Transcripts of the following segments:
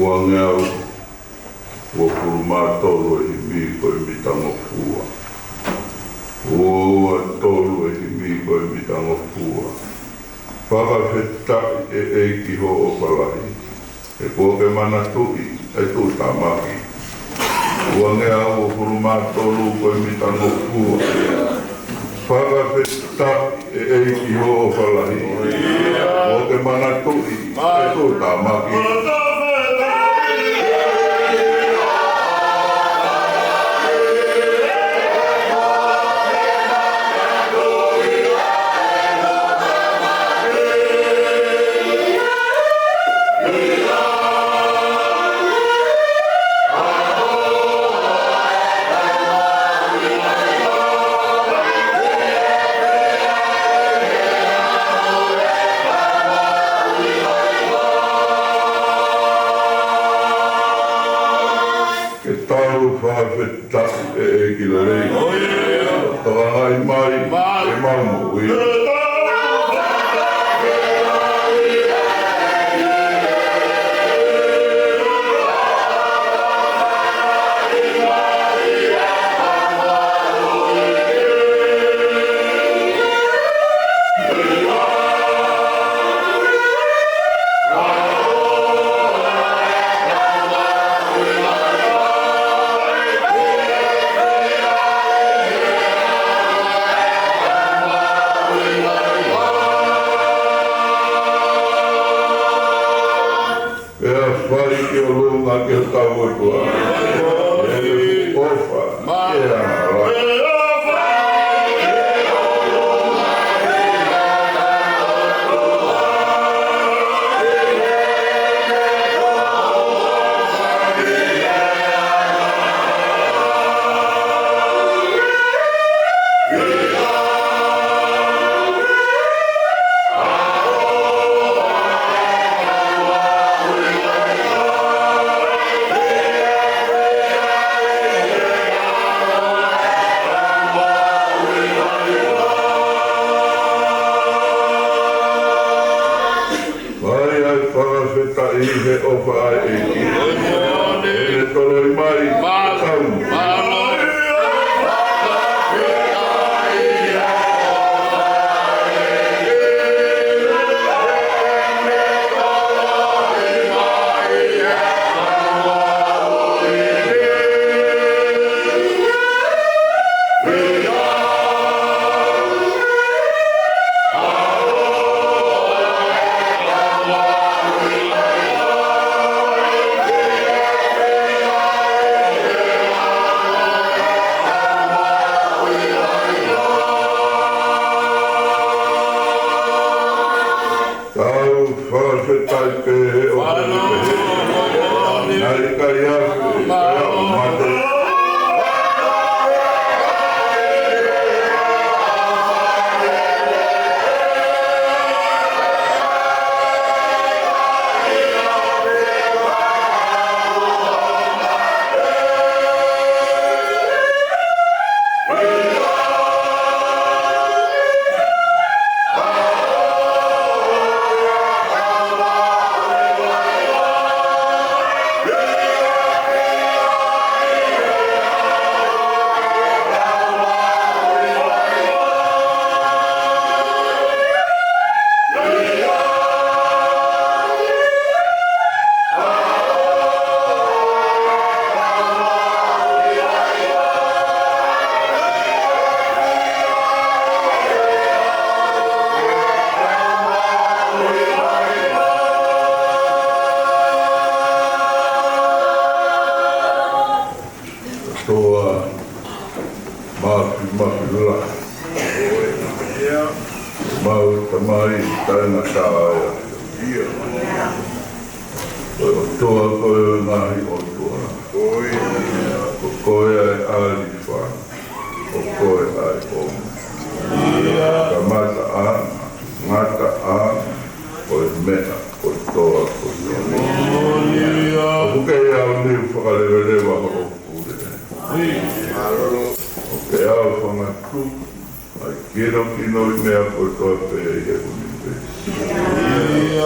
Uangau, Fkmanatu e miko e mitango fua. Ua tolu e miko e mitango fua. Whakawheta e eiki ho o whalahi. E Fkmanatu e tu tamaki. Uangau, Fkmanatu e mitango fua. Whakawheta e eiki ho o whalahi. Fkmanatu e tu tamaki. Whawheta e kila rei. Tawangai mai e maumo ui. Ke tau tua. E ofa.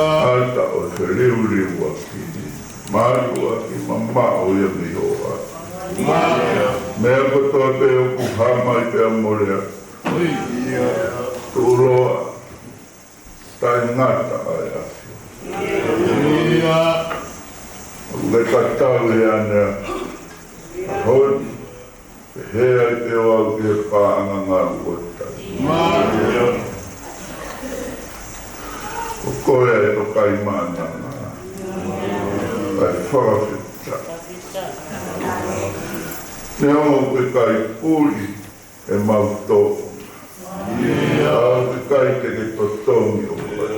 Alta o se liu liu aqui. Mātua ki mamma o ia mihoa. Mea kotoa peo ku hama i pea morea. Tuloa. Tai ngata ai afi. Le katau he anea. Honi. Hea i peo au ki he pāanga ngā uotai. O koea e o kai mana ngā. Ai whakawhita. Nea mo ke kai puli e mau tōku. Au ke kai te ke totongi o kai.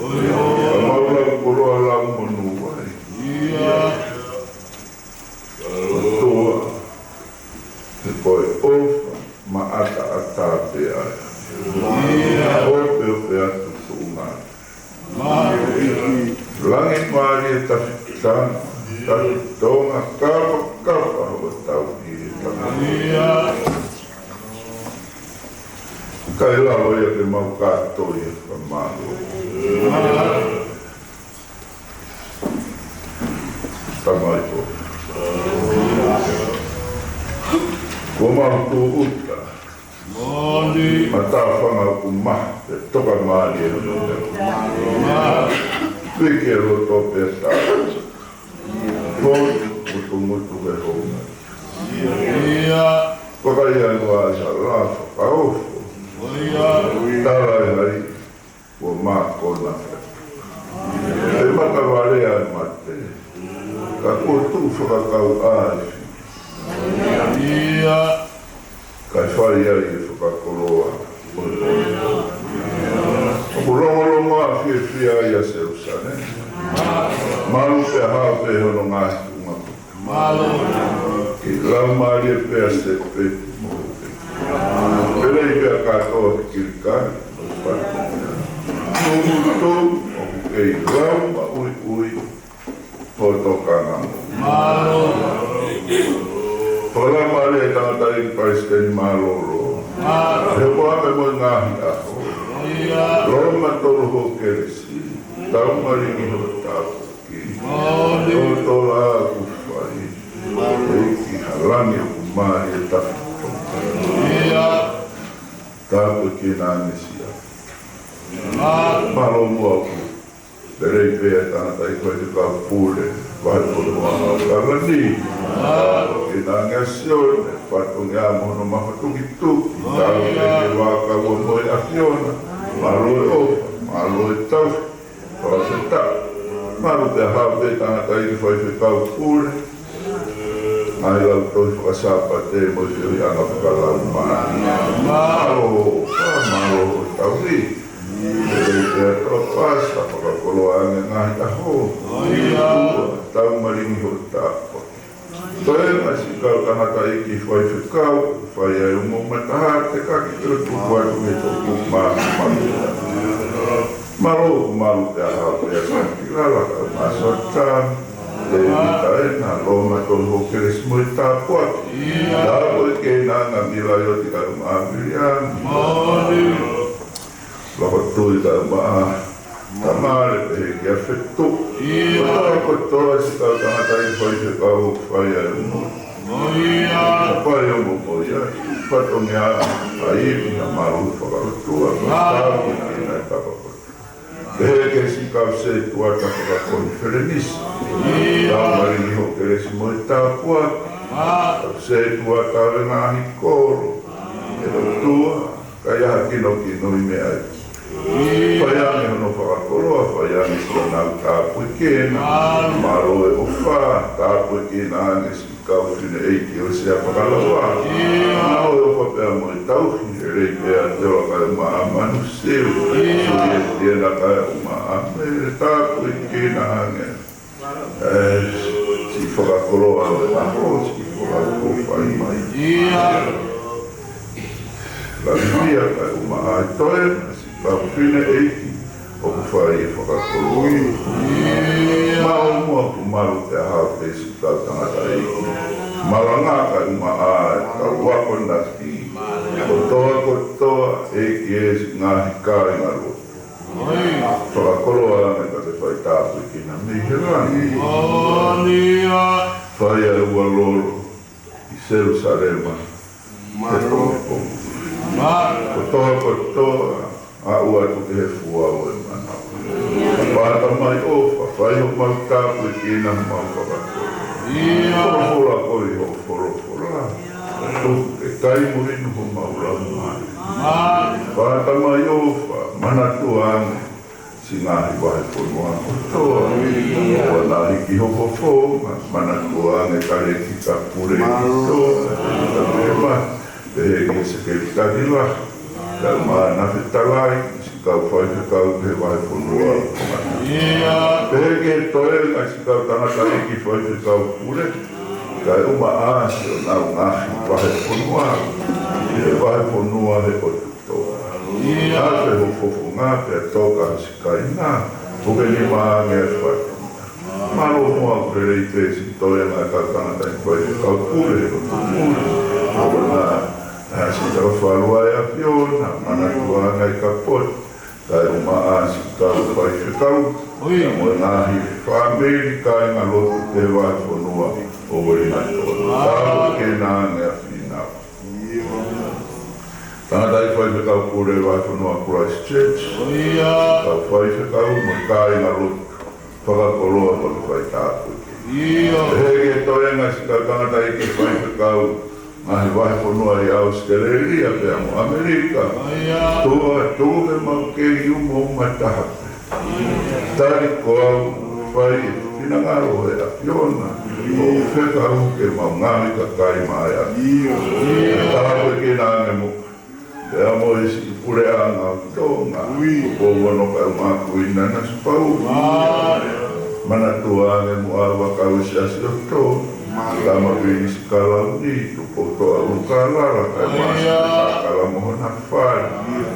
A maula kuroa lau monu wai. O toa. Te koe ofa ma ata ata pe ai. Ope ope atu tūngā. Langi maari e tawhitana, Tonga, kapa hoa tau i e tanga. Kai lau ia ke mau kātoi e whamālo. Tamai po. Ko mau tū uta. Ma tā whanga ku maha, te toka maari e rute. Piki e roto pia tāu. Tōni mutu e honga. Kokai anua asa rāwha kaofo. Tārai hari, ko mā kona whaka. E mata warea e mate. Ka kōtū whakakau āifi. Kai whai ai e whakakoroa. Ko rongorongo a whia ai a seusane. Malu pe hao pe hono ngāhi ungaku. Ki lau maari e pēr se pēti mōke. Pelei pēr kātoa ki kirikari. Tū, oku kei lau ma ui, po tokanga mō. Ko lau maari e tangata i Palesiteni māloro. He poa me mo ngāhi aho. Roma tolu ho keresi. Tau maringi ho tāpuki. Tola aku whai. Eiki harangi aku mahi e tawhitonga. Tāpuki nānesia. Malo mua aku. Perei pēa tāngata i koe te kā pūle. Whaipolo maha karani. Tāpuki nāngasione. Whaitongi a mono maha tuki. Tāu e te waka ua moi a fiona. Malo e ofa. Malo e tau. Whakaseta. Maru te hape tangata i ki whai whekau pūre. Ai lau toi whakasapa te mo i whiri anga whakalau maa. Malo tau ri. Te atua pasa whakakoloa ange ngahi taho. Tau maringi ho tāpo. Toi mai si kau tangata i ki whai whekau. Whai ai umo mataha te kaki tuku whaitu me toku maa mamita. Malu te ahau te asanti lala ka masota te vitaena Roma tolu ho keresmo i tāpuaki. Tāpo i kei nanga mila i oti karu maamirian. Lako tui karu maa tamare pe heki a whetu. Ko toa si kau tangata i whai te kau whai ai umo. Whai umo po iai. Whatongi a aiwi na maru whakarotua. Tāpu i kina e tapako. Heke si kau se tuata whaka konferenisi. Tau maringi ho keresi mo i tāpuaki. Kau se tuata o ngāhi koro. E lo tua, kai aha kino i mea i. Whai ane hono whakakoroa, whai ane si nau tāpu i kena. Maro e o whā, tāpu i kena ane si kau whine eiki o sea whakalawa. Maro e o whapea mo i tauhi, e rei pēa te waka e maa manu seu. Tiena kai uma ame tāpu i kena ane. Si whakakoroa o e aho, si whakakoroa whai mai. La vivia kai uma ai toe, si kau whine eiki o whai e whakakoroa. Mao mua ku maru te ahau te si kau tangata eiki. Malanga kai uma ai, kau wakona ki. Kotoa, eiki e si ngahi kai ngaro. Whakakoroa ane ka te whai tāpu i kina mihi rani. Jerusalema. Kotoa, a ua tu te fua o e mana. Pata mai ofa, whai o mau tāpu e kina mau whakakoa. Fora koi ho fora. E kai muhinu ho mau ramu mai. Pata mai ofa, mana tuane. Singahi wahe ponua kotoa. Oa nā hiki hoko fōma, mana tuane kare ki ka pure ki toa. Te heke se ke kakila. Kau maa nafe talai, si kau whai te kau te wahe ponua. Te heke toe, kai si kau tanaka eki whai te kau pure. Kai uma aasi o nau ngahi wahe ponua. Te wahe ponua he o te toa. Ate ho fofo ngā pia toka si kai ngā. Puke ni maa ngea whai. Maro mua kurerei te si toe ngā kau tanaka eki whai te kau pure. Ora ngā. Si tau whalua e a piona, mana tuanga I ka pot. Kai uma si tau whai whikau. Ka moe ngāhi whameri kai ngā lotu te wai whanua o wari nai tōna. Tāu ke nānge a whinau. Tangata I whai whikau kore wai whanua Christchurch. Ka whai whikau mo kai ngā lotu. Whakakoloa ko te whai tāpu. Hege toenga si kau tangata I ke whai whikau. Mahi wahe whanua I Australia pia mo Amerika. Tua tūme mau ke iumo umatahape. Tari ko au whai tina ngaro e a piona. O wheka uke mau ngami ka kai mai a. Tāwe ke nānge mo. Te amo e si pure anga o Tonga. Ko wano ka umaku I nana spau. Mana tuange mo awa ka o Siasi o Tonga. Lama bini si kalau ni, tupo toa ukalara, kai masa kala mohona whare.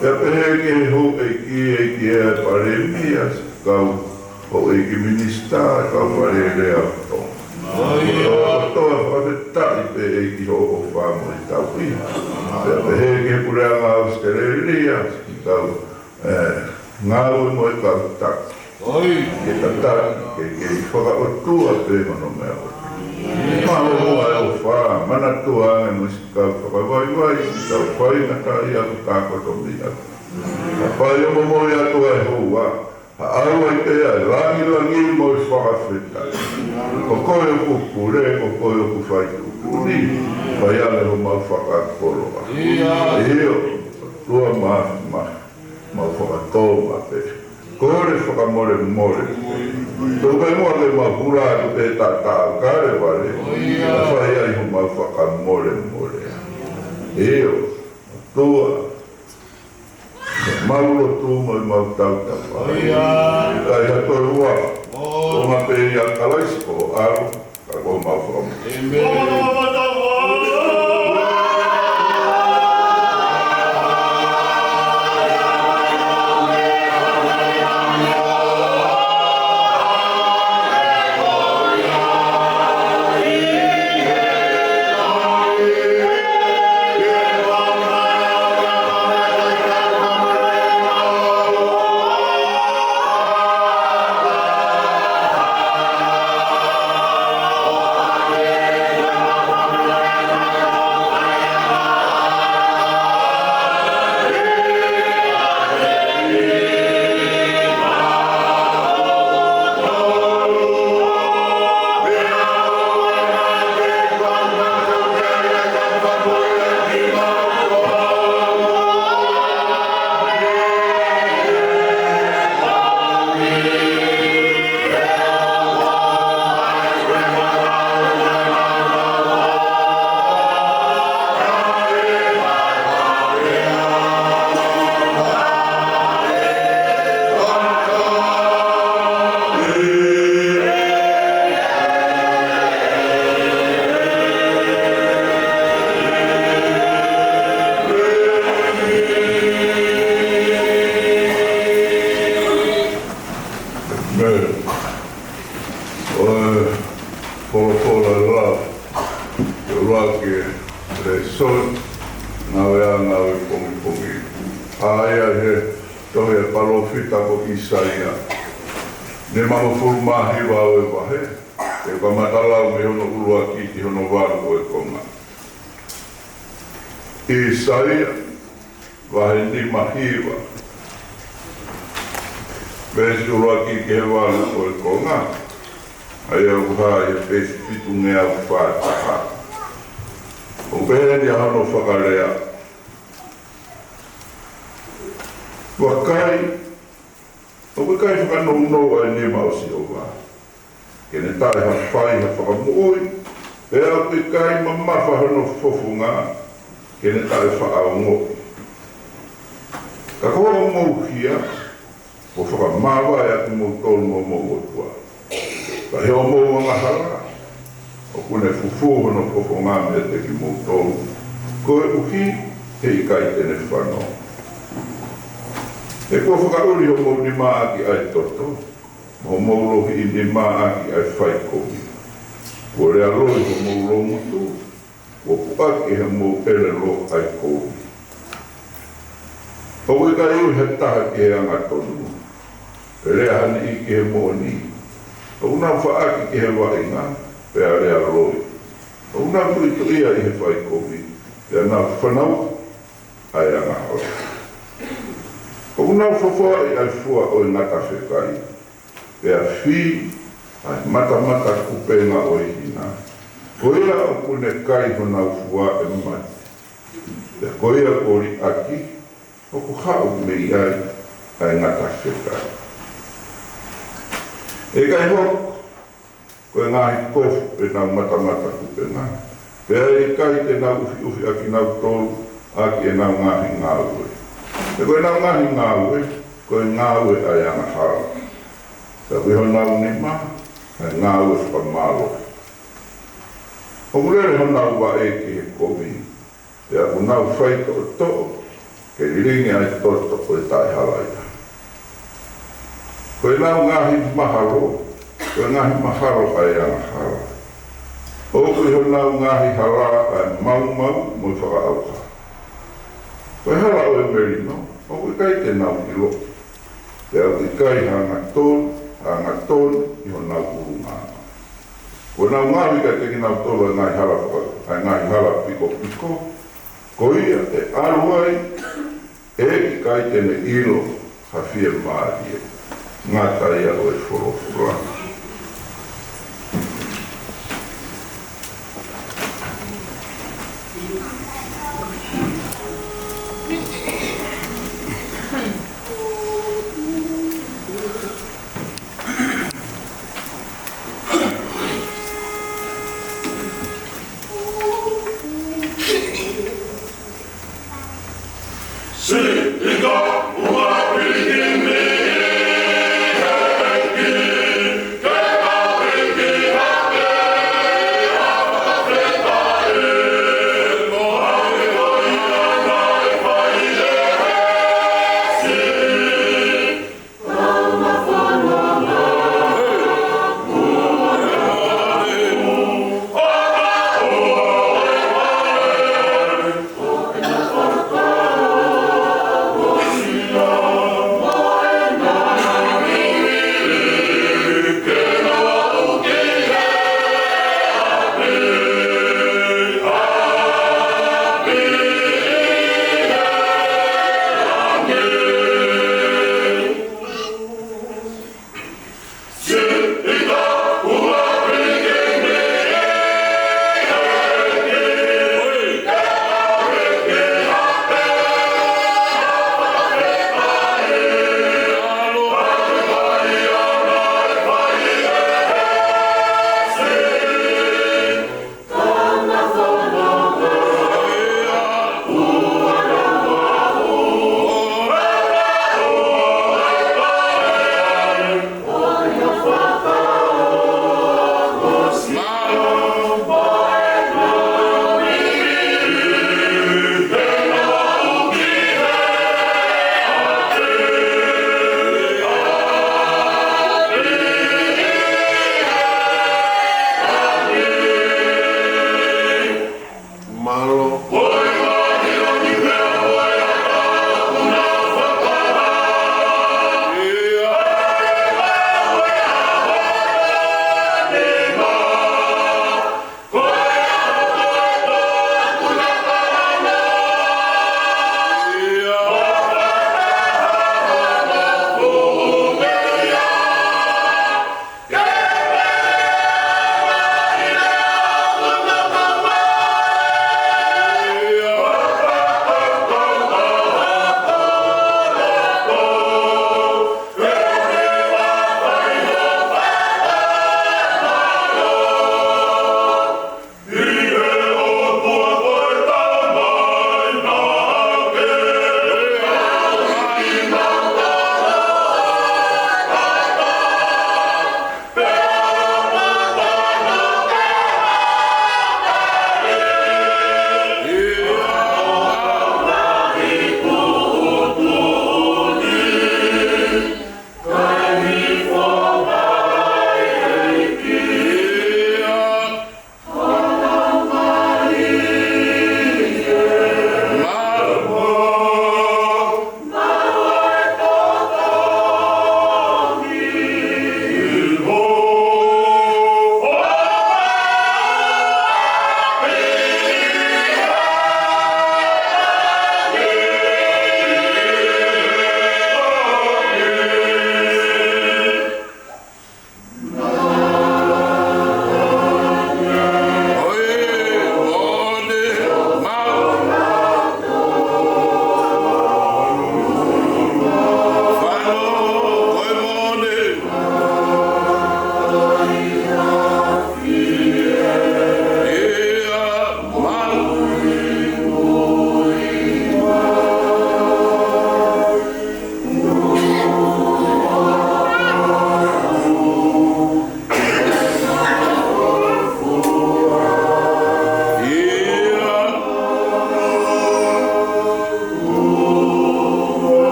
Te peheke ho eki e paremia, kau ho eki minister, kau pare rea Tonga. Toa whapetai pe eki ho o whamo I tau pia. Te peheke pureanga Australia, kau ngau mo I kau tak. Ke tatak, ke whaka o tua pe mano mea o. Maho mua e o wha, mana tuanga mo si kau whakawaiwai, si kau whai na kai aku kākoto mia. Ka whai o momo I atua e hoa, ha aua I te ai, langi mo I whakawhetai. Ko koe o kukure, ko koe o kuwhai kukuri, whai ale ho mau whakakoroa. Eo, tua mahi, mau whakatoma pe. Kore whakamore more. Tōkai mua ke mahura atu pe tātau kare wale. A whai ai hu mau whakamore more. Eo, tua. Maulo tūma I mau tautapa. Kai hatoi ua. Tōma pe I a kalaisko aro. Ka ko mau whakamore. Isaia. Ne maho fulumahi wau e wahe. E wamatalau me hono urua kiti hono waru o e konga. Isaia vahe ni mahiwa. Vesi uloaki kewalu koi konga. Aia uhaa e pesi pitungea ufataha. Upeheni hano whakalea. Wakai. Wakai whakanounoa e nema o si owa. Kene tae hawhai ha whakamuoi. Ea kui kai mamafa hano fofunga. Kene tae whakaongo. Ka koa mouhia. Ko whakamawa e aku mou tolu mo mou otua. Ka heo mou ngahara. O kune fufu hono fofonga me te ki mou tolu. Ko e uhi he i kai tene whanau. E kua whakauri ho mou ni maa aki ai toto. Mo mou lohi i ni maa aki ai whai komi. Ko rea loi ho mou lo mutu. Ko puaki he mou ele lo ai komi. O kui kai ui he taha ki he anga tonu. Rea hani i ki he moni. O una whaaki ki he wainga. Pea rea loi. O una kui tu ia i he whai komi. Pea nga whanau ai anga hoi. O una whawha i ai fua o i ngata whekai. Pea whi ai mata kupenga o i hina. Koia o kune kai hona ufua e mai. Pea koia kori aki. O ku hau me i ai ngata whekai. E kai hoko. Koe ngahi kofu e nau mata kupenga. Pea e kai te nau ufi aki nau tolu. Aki e nau ngahi ngāue. E koe nau ngahi ngāue. Koe ngāue ai anga hara. Ka koe ho nau ni maha. Ai ngāue whamalo. O murere ho nau wa e ki he komi. E aku nau whaito o to'o. Ke riringi ai toto o e tai halaita. Koe nau ngahi maharo. Koe ngahi maharo ai anga hara. O koe ho nau ngahi hara ai mau mo i whakaauka. Koe hara o e merino. O koe kai te nau ki lo. Te au ki kai hanga tonu i ho nau urunga. Koe nau ngahi kai te ki nau tolu ai ngahi hara piko. Ko ia e aruai e ki kai tene ilo hawhia maarie. Ngata ia o e whorofurana. Lord.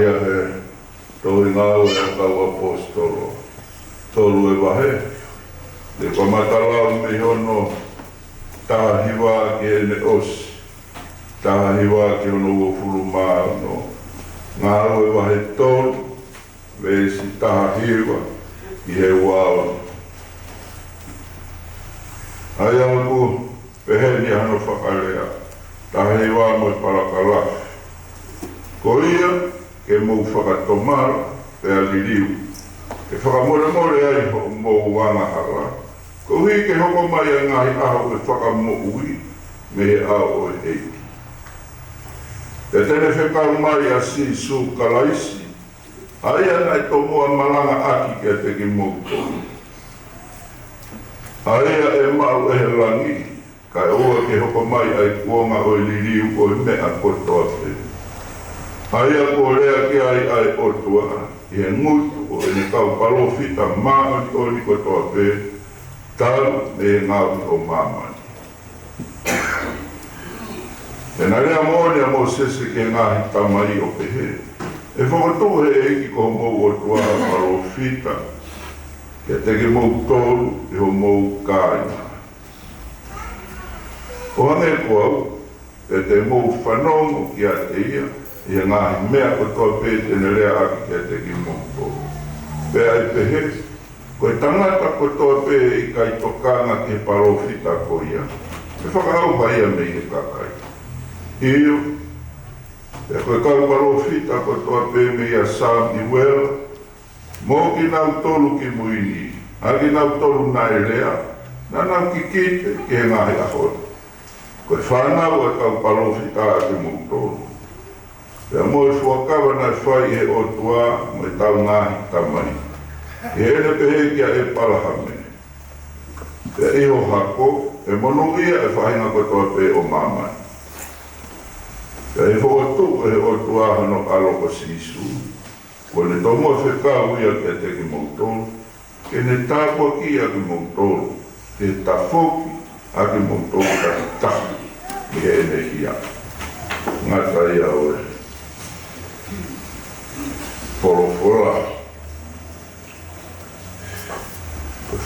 Maia he toi ngau e kau apostolo. Tolu e wahe. Te pamatalau me hono taha hiwa ki ene osi. Taha hiwa ki hono ua furu maano. Ngau e wahe tolu. Vesi taha hiwa ki he wao. Ai angu peheni hano whakalea. Taha hiwa mo parakalafi. Ko ia, ke mou whakatomara, pe aliriu. Ke whakamore ai mou wangahara. Ko hui ke hoko mai a ngahi aho e whakamoui, me he ao e eiki. Te tene whekau mai a Sisu kalaisi, ai ana e tomoa Malanga aki ke te ki mou tonu. Ai e mau e he langi, kai oa ke hoko mai ai kuonga o liriu o mea kotoa pe. Aia ko rea ki ai otua, i he ngutu o ene kau palofita mamani o ni kotoa pe, tau me he ngau o mamani. E na rea mōne a mō sese ke ngahi tamai o pehe. E whakatu he eki ko mou otua palofita, ke teke mou tolu e ho mou kāina. O hange ko au, e te mou whanongo ki a te ia, i ngahi mea ko toa pēte ne rea aki kia te ki mōko. Pea i pehe, koe tangata ko toa pē i kai tokanga ke palofita ko ia. E whakahau pai a mei e kakai. Iyo, e koe kau palofita ko toa pē mei a Sam i wera, mō ki nau tolu ki muini, aki nau tolu nai rea, na nau ki kite ke ngahi ahora. Koe whanau e kau palofita a ki mō tolu. Pea mo e fuakawa na whai e o tua mo e tau ngahi tamai. E ene pehe kia e palahame. Pea iho hako, e monuia e whahinga ko toa pe o mamai. Pea i whakatu e o tua hano aloko sisu. Ko ne tomo e whekau ia kia te ki moutoro. Ke ne tāpua ki a ki moutoro. Ke tafoki a ki moutoro ka tahi. I he ene hia. Ngata ia oe. Porofora.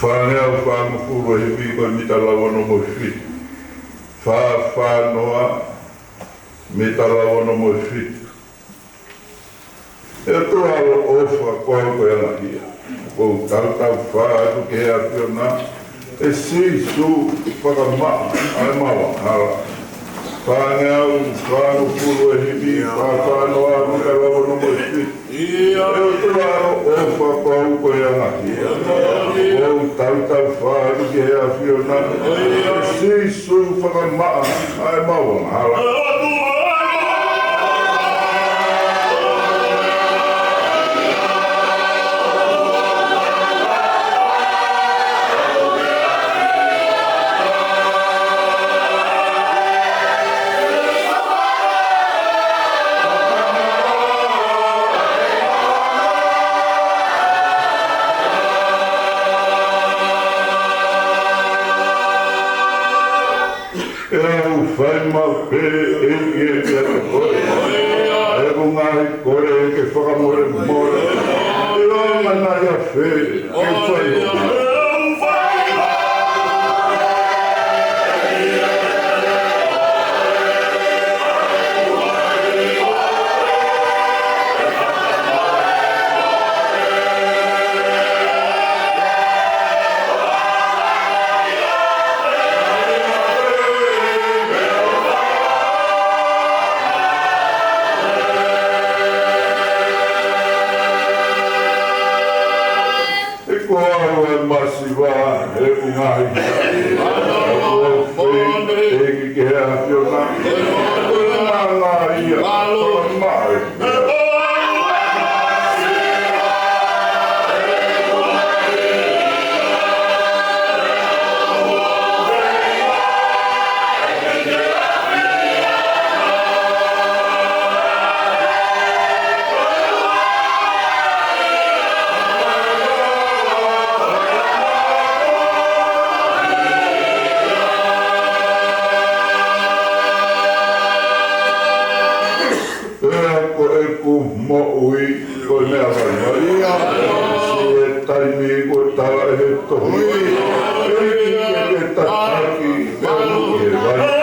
Whanea o whanukuro he wiko i mitalawa no mo whit. Whanoa mitalawa no mo whit. E tua alo ofa koe koe ana hia. Kou tau whaatu ke hea whiona. E Sisu whakamaa ai mawa hala. Whanea o whanukuro he wiko whanoa mitalawa no mo whit. E tua alo ofa koe koe ana hia. Kou tau whaatu ke hea whiona. E Sisu whakamaa ai mawa hala. Whai mau pe e kia kia te koe. E ko ngahi koe ke whakamore more. E ronga nai a whe, ke whai o. koe mea vai. Se taimi koe tawa e he tohi. E tataki e vai.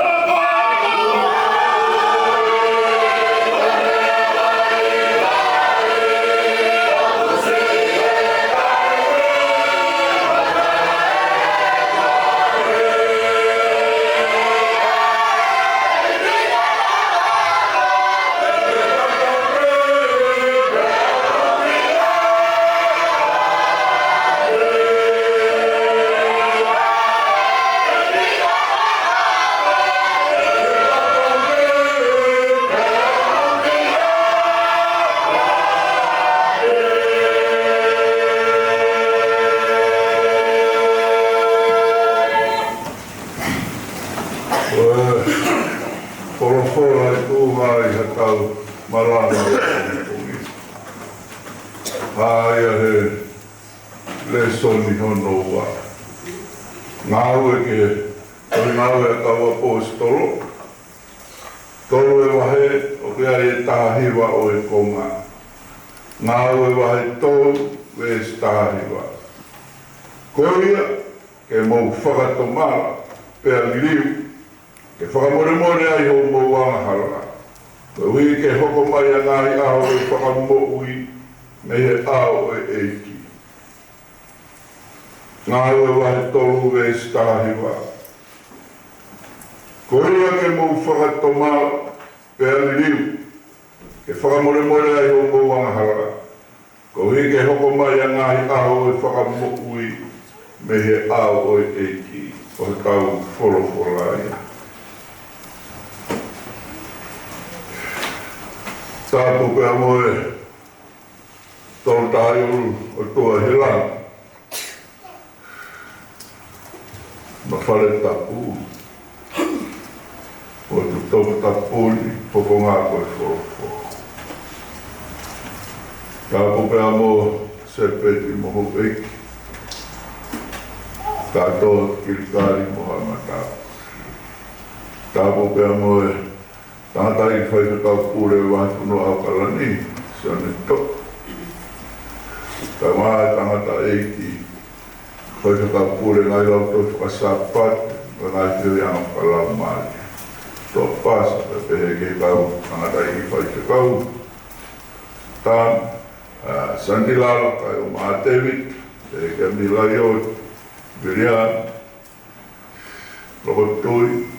Polofola e tūmai ha tau Malanga e tūngi. Haia he le soni hono wa. Ngāu e ke, ngāu e kaua pōstolo. Tolo e wahe o kia e tāhiwa o e konga. Ngāu e wahe tōu e tāhiwa. Koia ke mou whakatomara pēr liu. Ke whakamore ai ho mo wanga hala. Ko hui ke hoko mai a ngāhi aho e whakamo ui me he ao e eiki. Ngāhu e wahe tolu e stahiwa. Ko ria ke mo whakatoma pe aliriu. Ke whakamore ai ho mo wanga hala. Ko hui ke hoko mai a ngāhi aho e whakamo ui me he ao e eiki. O he tau wholoforai. Tāpu pēr moe tōru tāi uru o tua he lana. Ma whare tapu. O tu tōku tapuni poko ngā koe whorofo. Tāpu pēr moe sepeti moho peiki. Katoa kirikari moha matau. Tāpu pēr moe tātai whai kakau pūre wahi kuno au kalani, se ane tok. Ka maa tangata eiki, whai kakau pūre ngai lau toi whakasāpat, ka ngai whiri anga whakalau maari. Tō pāsa, ka pehe ke kau, tangata eiki whai kakau. Tā, Sandilala, kai o maa David, pehe ke milai oi, Virian, Rokotui,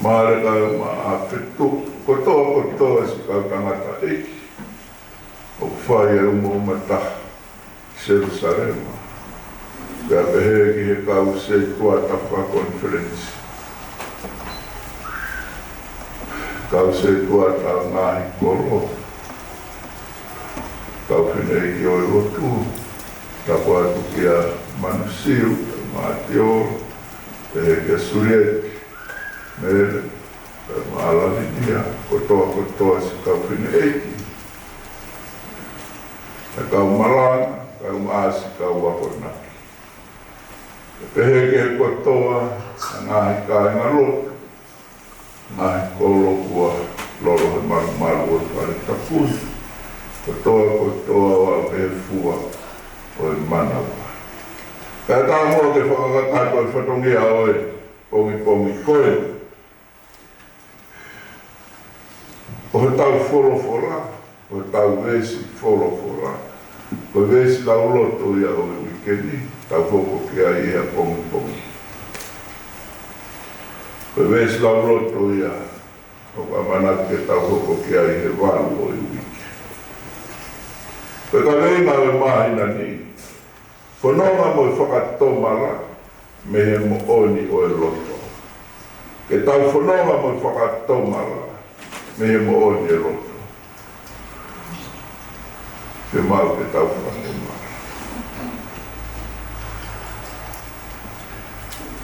Māre kai ma awhitu, kotoa si kau tangata eiki. O whai e umo umataha, Jerusalema. Pea pehe ki he kau se tua tapa conference. Kau se tua ta ngahi koro. Kau whine ki oi rotu, tapo atu ki a Manusiu, Mātio, pehe ki a Surieti. Mele, maalani nia, kotoa si kau whine eiki. E kau Malanga, kau maasi kau wakonaki. E pehe ke kotoa, ngahi kāinga lotu. Ngahi kolokua, lolo he maru o tare tapuni. Kotoa wa pehe fua o e manawa. Pea tā mua ke whakakatai koe whatongia oe, pongi koe. O he tau wholofora, o he tau vesi wholofora. O he vesi lau loto ia o e wikeni, tau hoko ki a ia pongi. O he vesi lau loto ia, o ka manat ke tau hoko ki a ia walu o e wiki. O ka reina o e mahina ni, whanonga mo e whakatomara, me he mo oni o e loto. Ke tau whanonga mo e whakatomara, me he mo o ni roto. Te mau ke tau whanema.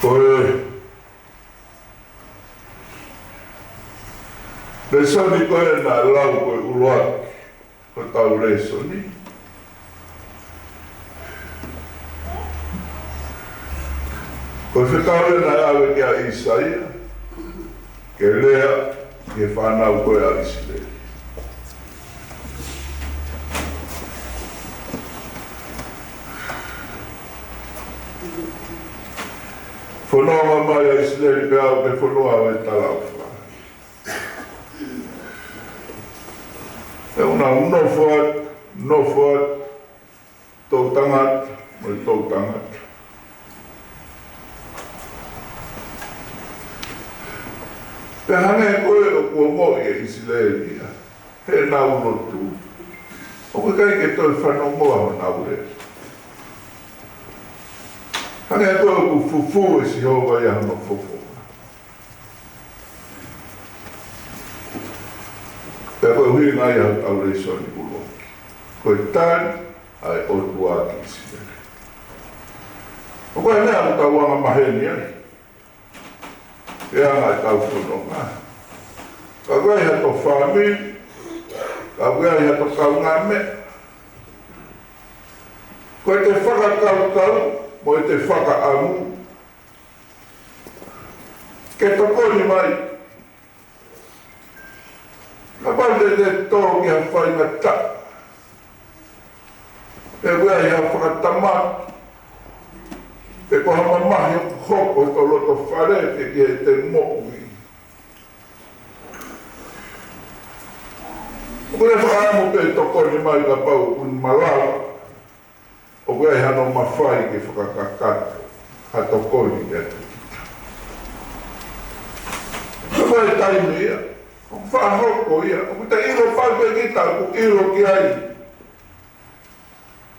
Koe, le soni koe na lau koe uruaki, ko tau le soni. Koe whetau na awe ki a Isaia, ke lea, ke whanau koe a Israeli. Whanonga mai a Israeli pe au ke whanua e talauwha. E una nofoat, tau tangat, mai tau tangat. Pe hane koe o kua moi e Israeli, he nau lotu. O koe kai ke toi whanau moa ho nau e. Hane koe o ku fufu e si hova ia hano fufu. Pe koe hui ngai au reiso ni ulo. Koe tani ai o tuaki Israeli. O koe nea mo tau wanga maheni ai. E anga e tau whanonga. Ka koe ha to whamiri, ka koe ha to kaungame. Koe te whakakau, mo te whakaamu. Ke tokoni mai. Ka pande te tō ki ha whainga ta. E koe ha whakatamaki. Pe ko hama mahi o hoko to loto whare te ki te mo'i. O koe whaamu pe tokoni mai ka pau un Malanga. O koe hano mawhai ki whakakakato. Ha tokoni te atu kita. O koe taimi ia. O whahoko ia. O koe ilo paupe kita ku ilo ki ai.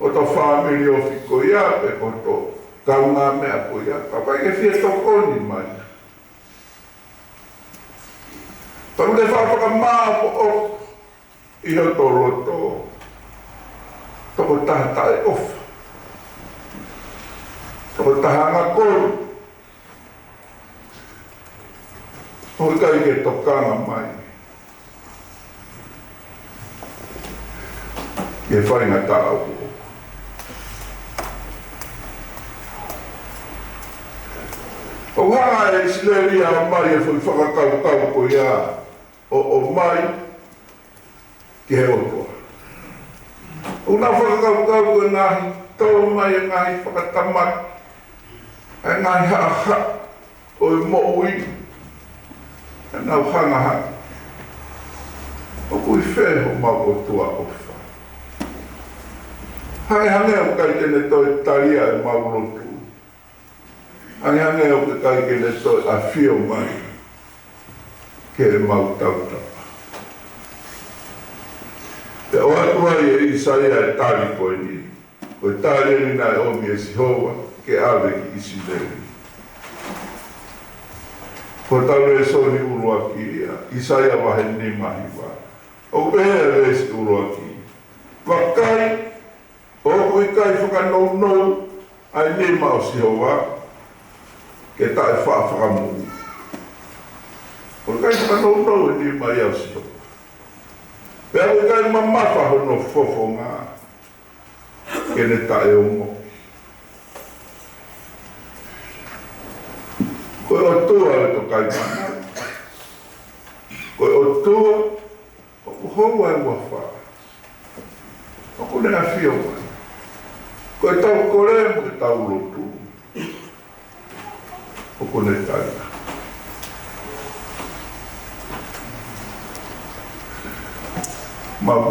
O to whamiri o whiko ia pe koto. Kau ngā mea ko ia, ka pai ke whia tokoni mai. Paru te whapaka maa po o, iho to loto, toko tahata e ofa. Toko tahanga koru. Hoi kai ke tokanga mai. Ke whainga tāu. O hanga e Israeli a mai e fui whakakau ko ia o mai ki he otoa. O nā whakakau ko ngahi tō mai e ngahi whakatamaki, e ngahi haa o i mo'ui, e nau hanga hanga. O kui wheho mau o tua ofa. Hange o kai tene toi taria e mau lotu. Ange o ke kai ke le to a fio mai ke mau tauta. Te o atua e Isaia e tari koe ni. Koe tari ni nai omi e sihoa ke ave ki Isileli. Ko tau e soni urua ki ia. Isaia wahe ni mahi wa. O pehe e si urua ki. Wakai, o kui kai whakanou nou ai ni mao sihoa. Ke tae whaafakamu. O kai whakanou e ni mai au siho. Pea o kai mamata hono fofo ngā. Ke ne tae o mo. Koe o tua e to kai mana. Koe o tua, o kuhoua e wawha. O kune a fio mai. Koe tau kore mo ke tau lotu. O kone taina. Mau,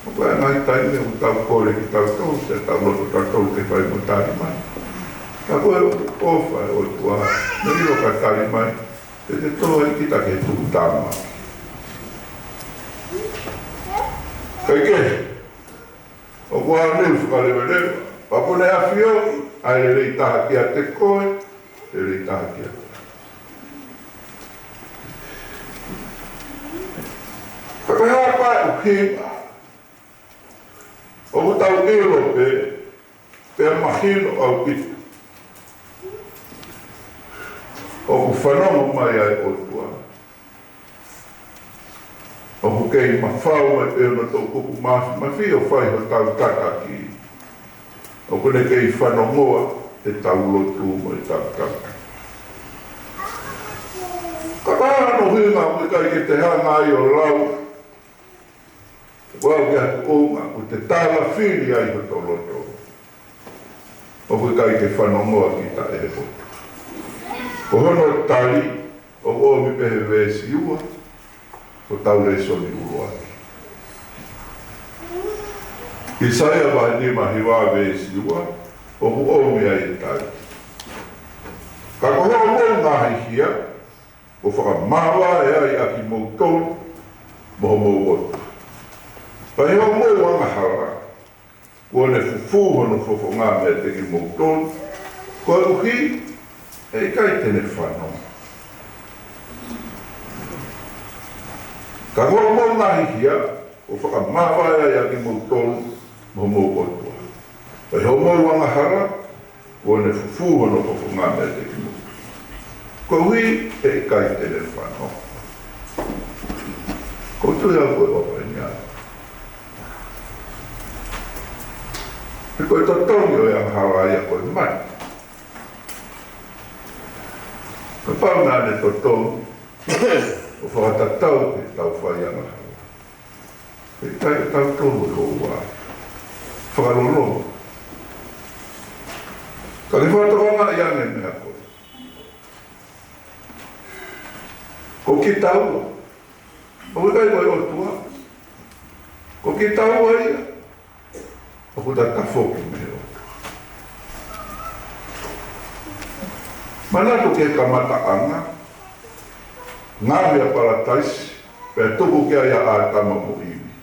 o koe ngai taine o tau kore ki tau tau, se tau loto tau tau ke whai mo tari mai. Ka koe o whai o tua, me iro ka tari mai, te toa i kita ke tuku tāma. Kai ke, o kua neu whakalewe, papone a whio, ai rei taha ki a te koe, e rei taha ki a te. Whakahea pai o hinga, o tau ero pe mahino au pitu. O ku whanonga mai ai o tua. O ku kei mawhau mai pe ono tō kuku mafi, mawhi o whai ho tau tata ki. O kune kei whanongoa e tau lotu mo e tau tata. Ka tāno hinga mo kai ke te hanga ai o lau. Wau ki atu onga, o te tāla whiri ai ho tō loto. o koe kai ke whanongoa ki ta e ho. Ko hono tali o omi pehe vesi ua o tau reiso ni uruaki. Ki saia wahani mahi wā vesi ua o omi ai tali. Ka koho o ngahi hia o whakamawa e ai aki moutou mo mou otu. Pai ho mou anga hara, kua ne fufu hono fofo ngā mea te ki moutou, ko uhi e kai tene whanau. Ka koho mou ngahi hia o whakamawa e ai aki moutou mo mou otu. Pai ho mou anga hara, kua ne fufu hono fofo ngā mea te ki moutou. Ko hui e kai tene whanau. Ko tui au koe opa e ngā. E koe to tongi o yang Hawaii a koe mai. Ko pau nāne to tongi o whakatatau ke tau whai anga Hawaii. E kai e tau tongi o wā. Whakarolo. Ka ni whakatonga i ane mea koe. Ko ki taua, o kai koe o tua, ko ki taua ia, o ku ta tafoki me o tua. Manatu ke kamata anga, ngāwea parataisi, pēr tuku kia ia ātama mo iwi.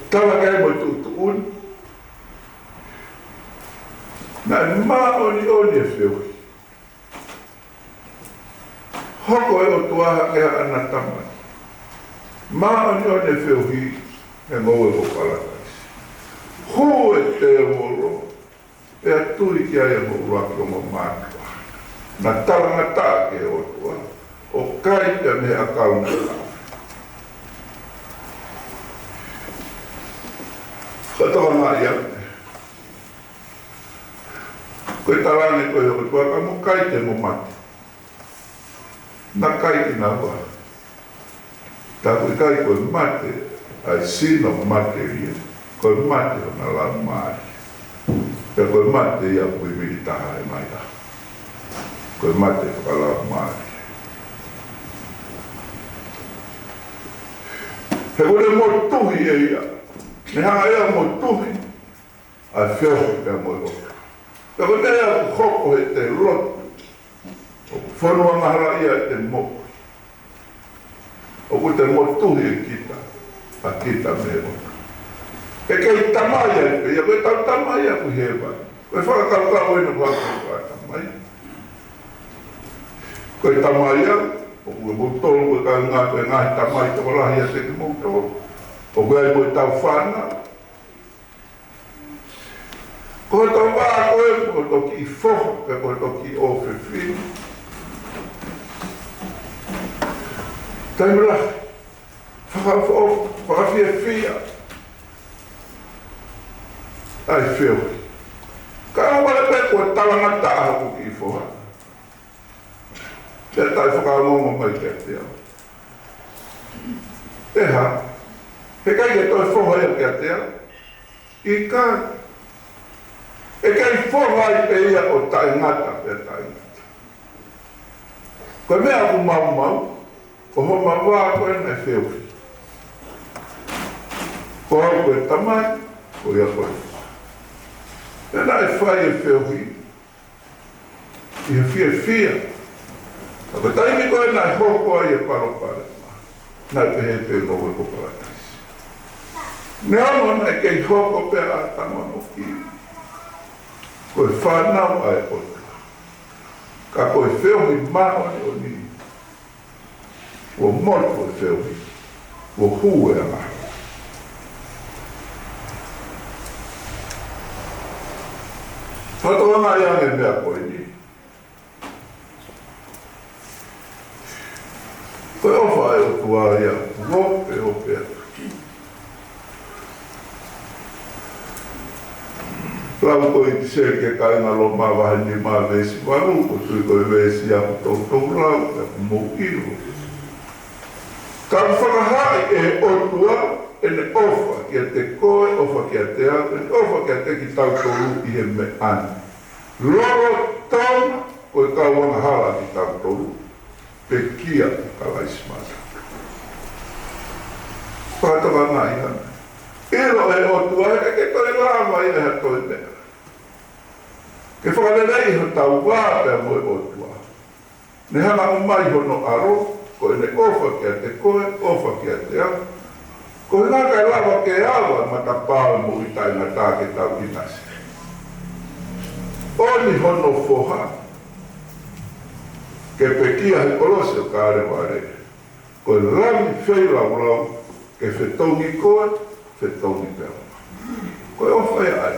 Tala kai mo tuun, nā mā oni e whiuhi. Hoko e o tuaha ke ana tamai. Maa ni o ne whiuhi e ngou e ko parataisi. Hu e te woro, e atui ki ai e ngou raki o ngou mātua. Na taranga tā ke o tua, o kai te me a kauna tā. Katoa ngā ia. Koe tarane koe o tua, ka mo kai te mo mati. Na kai ki nā wā. Tā koe kai koe mate, ai sino mate ria, koe mate o nā la maari. Pea koe mate ia koe miri taha e mai a. Koe mate o ka la maari. He kore mo tuhi e ia, ne hanga ea mo tuhi, ai whiohi pea mo e oka. Pea koe ea hoko he te lotu, o whanua ngahara ia te moku. O ku te motuhi e kita, a kita me oka. E kei tamai ai pe, ia koe tau tamai a ku hewa. Koe whakakau ina waka koe tamai. Koe tamai a, o ku e mutolu koe kai ngā koe ngahi tamai te walahi a te ki mutolu. O koe ai koe tau whana. Koe tau wā koe, koe toki i whoho, koe toki i ofewhini. Taimura, whakawhia whia. Ai whiohi. Ka awale pe koe tawanga taha kuki i whoha. Te tai whakaongongo mai kia te au. Eha, he kai ke toi whoha ia kia te au. I kai. E kai whoha i pe ia o tai ngata pe tai ngata. Koe mea ku mau. Ko homa wā koe nei whiuhi. Ko hau koe tamai, ko ia koe. Tēnā e whai e whiuhi. I he whia. Ka koe taimi koe nai hoko ai e paropare. Nai pehe pe ngau e ko parataisi. Ne ono nai kei hoko pe a tama no ki. Koe whanau ai otu. Ka koe whiuhi maoni o ni. O morto e whiuhi, o hu e anga. Whatoanga i ange mea koe ni. Koe ofa e o tua ia, wope o pea. Lau koe i se ke kainga lo maa wahani maa vesi waru, ko tui koe vesi a tau lau, e mo iru. Ka whakahai e otua e ne ofa ki a te koe ofa kia te au, ofa kia te ki tau tolu I he me ani. Loro Tonga, koe kauanga hala ki tau tolu, pe kia ka laismata. Pātaka ngai hana. Ilo e otua, ke toi lama I ha toi mea. Ke whakalelei ho tau wāpea moe otua. Ne hana o mai hono aro, koe ne ofa kia te koe, ofa kia te au. Koe ngā kai lawa ke awa mata pāo mo I tai ngā tā ke tau inasi. Oni hono foha. Ke pekia he kolose o kāre ware. Koe rami wheilau lau, ke whetongi koe, whetongi pēo. Koe ofa e ai.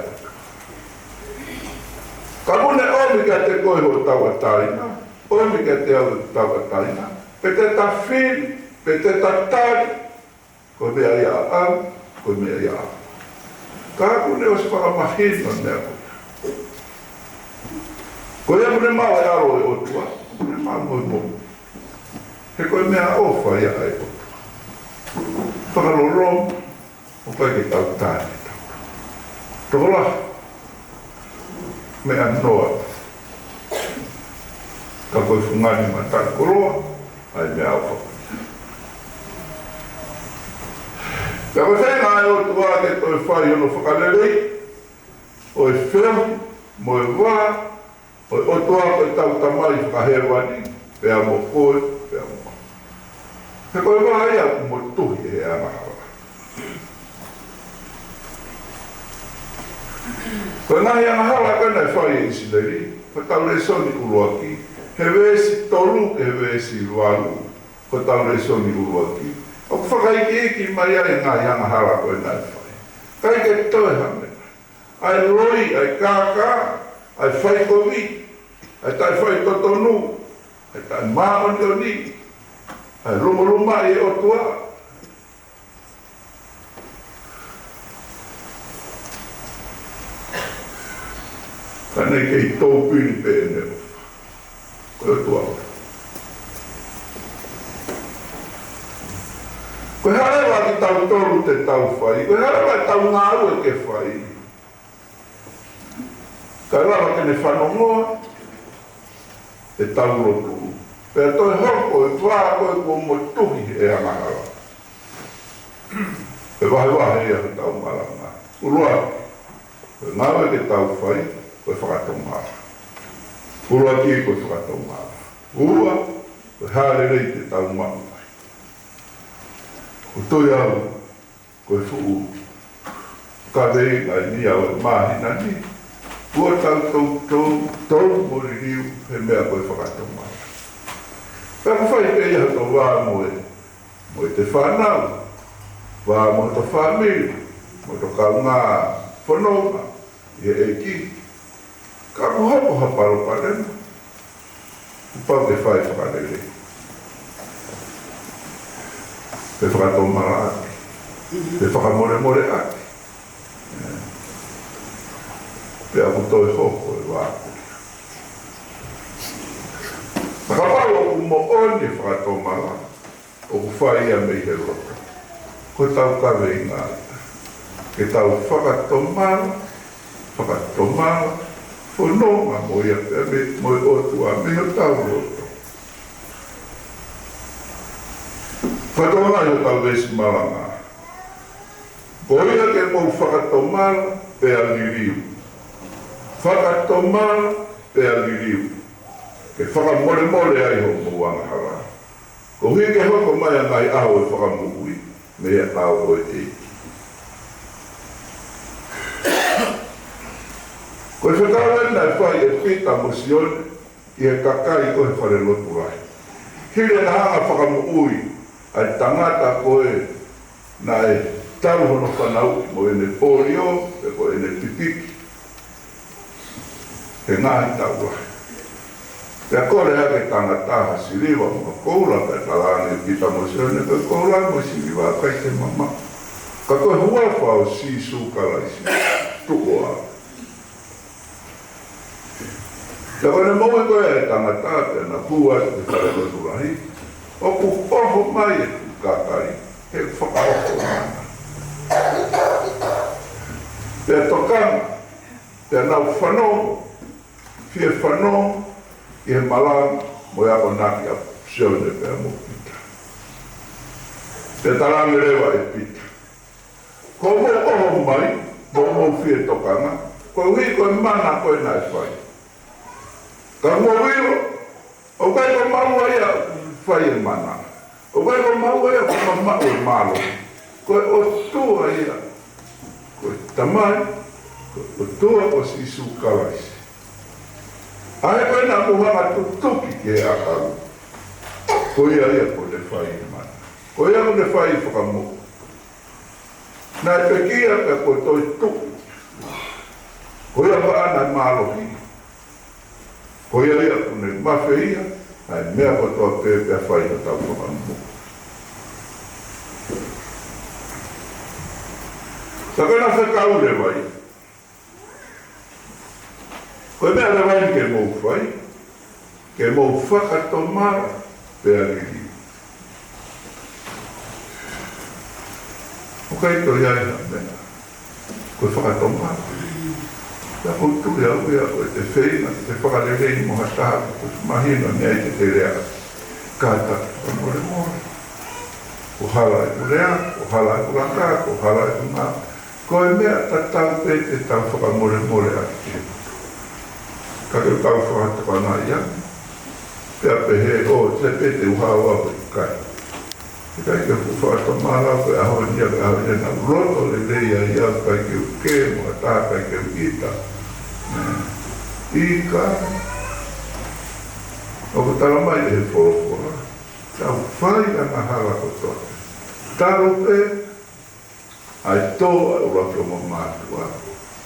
Ka mune omi ka te koe ho taua taina, omi ka te au taua taina, pe te ta whiri, pe te ta tari, koe mea ia au, koe mea ia au. Ka mune o se whakamahino nea koe. Koe ea mune mau e aro e otua, mune mau moi mo. He koe mea ofa ia ai otua. Whakalorom, o kai ke tau tāne tau. Tokola, me anoa. Ka koe whungani ma tāne koroa, ai me au. Ka koe whenga e o tua ke toi whai ono whakalelei, o e whemu, mo e wā, o e o tua koe tau tamai whakahewani, pea mo koe, pea mo. He koe wā ia mo tuhi e amahawa. Koe ngahi amahawa kena e whai e isileri, koe tau le soni uruaki, he wēsi tolu ke he wēsi rualu, koe tau le soni uruaki. O ku whakaiki eki mai ai ngahi amahawa koe nai whai. Kai ke toe hamena. Ai roi, ai kākā, ai whai kovi, ai tai whai totonu, ai tai māoni o ni, ai rumoruma e o tua. Ka nei kei tōpiri pe e neo. Koe o tua. Koe harewa ki tau toru te tau whai, koe harewa tau ngā ue ke whai. Ka rawa ke ne whanongoa, e tau rotu. Pea toi hoko e wā koe kua mo tuhi e amahawa. E wahe wahe ea ki tau Malanga. Urua, koe ngā ue ke tau whai, koe whakatonga. Urua ki koe whakatonga. Urua, koe hare rei te tau mau. Ko toi au, koe fuu, ka rei ngai ni au e mahina ni, kua tau mori riu, he mea koe whakatonga. Pea ka whai pe iha tō wā moe te whanau, wā moe tō whamiri, moe tō kaunga whanonga, i e ki. Ka ku hopo haparo parema, ku pau te whai whakarere. Pe whakatomara ati, pe whakamore ati. Pe aku toi hoko e wākuri. Nakapau aku mo oni whakatomara, o ku whai ia mei he roto. Ko tau kawe I ngāta. Ke tau whakatomara, whanonga mo ia pia me mo I otua me o tau roto. Whatonga I o tau vesi Malanga. Ko ia ke mou whakatomara pe aliriu. Whakatomara pe aliriu. Ke whakamore ai ho mo wangahara. Ko hui ke hoko mai a ngai aho e whakamuhui me e au o e eiki. Ko e whakawena e whai e pita mosione I e kakai ko e whare lotu rai. Hire na hanga whakamuhui ai tangata koe na e taru hono whanau mo e ne polio, e ko e ne pipiki. He ngahi tau rai. Pea kore hake tangata ha siriwa mo koula kai talane pita mosione kai koula mo siriwa kai te mama. Ka koe hua whao si sukalaisi. Tuko a. Ka koe moe koe e tangata te na hua te whare lotu rahi. O ku oho mai e ku kakai, he whakaoko mana. Pea tokanga, pea nau whanau, fie whanau, i he Malanga, mo ia o naki a sione pea mo pita. Pea tarangi rewa e pita. Ko mo oho mai, mo fie tokanga, ko hui ko mana ko e nai whai. Ka mo wiro, o kai ko maua ia whai e mana. O kai ko maua ia ko mamau e malo. Ko e o tua ia, ko e tamai, ko o tua o sisu kalaisi. Ai koe nā muhanga tutuki ke akaru. Ko ia ko le whai e mana. Ko ia ko le whai e whakamoku. Nā e pekia ka ko toi tuku. Ko ia waana mālohi. Ko ia ko ne mawhia, ai mea ko toa pēpea whai na tau whakamoku. Sa koe nā whekau le wai. Koe mea le wai ke mou whai, ke mou whakatomara pēa liri. O kai to iai na mea, koe whakatomara. Pea kou tui au ea koe te wheina, te whakarerei mo hataha, koe mahina mea i te rea. Kāta whamore more. O hala e kurea, o hala e kuraka, o hala e kunga. Koe mea tatau pe te tau whakamore more a ki te. Ka ke tau whakataka nā ia. Pea pehe o te pete uhaua o i kai. Te kai ke whakata mara koe aho nia ke aho nia nā roto le leia ia kai ke uke mo tā kai ke uita. Ika. O ko tala mai e whorokora. Tau whai ana hala ko tote. Taro pe ai toa ura ki o mo mātua.